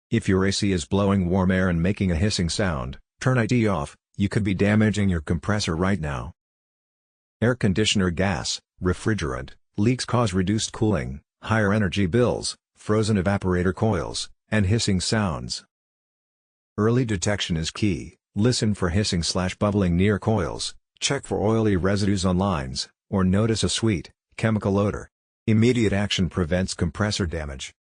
If your AC is blowing warm air and making a hissing sound, turn it off, you could be damaging your compressor right now. Air conditioner gas, refrigerant, leaks cause reduced cooling, higher energy bills, frozen evaporator coils, and hissing sounds. Early detection is key. Listen for hissing/bubbling near coils, check for oily residues on lines, or notice a sweet, chemical odor. Immediate action prevents compressor damage.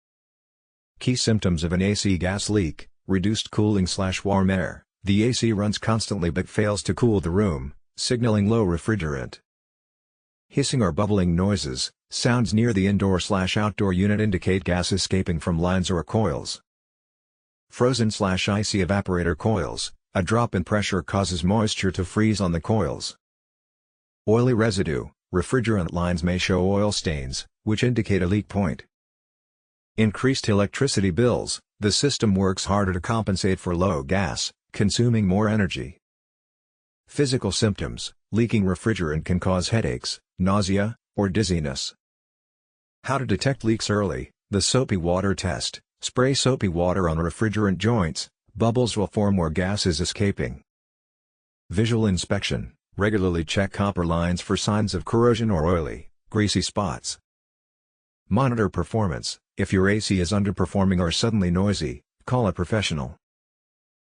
Key symptoms of an AC gas leak: reduced cooling/warm air, the AC runs constantly but fails to cool the room, signaling low refrigerant. Hissing or bubbling noises, sounds near the indoor/outdoor unit indicate gas escaping from lines or coils. Frozen/icy evaporator coils, a drop in pressure causes moisture to freeze on the coils. Oily residue, refrigerant lines may show oil stains, which indicate a leak point. Increased electricity bills, the system works harder to compensate for low gas, consuming more energy. Physical symptoms: leaking refrigerant can cause headaches, nausea, or dizziness. How to detect leaks early: the soapy water test. Spray soapy water on refrigerant joints, bubbles will form where gas is escaping. Visual inspection: regularly check copper lines for signs of corrosion or oily, greasy spots. Monitor performance: if your AC is underperforming or suddenly noisy, call a professional.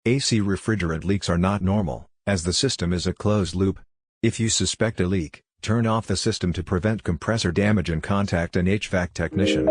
AC refrigerant leaks are not normal, as the system is a closed loop. If you suspect a leak, turn off the system to prevent compressor damage and contact an HVAC technician.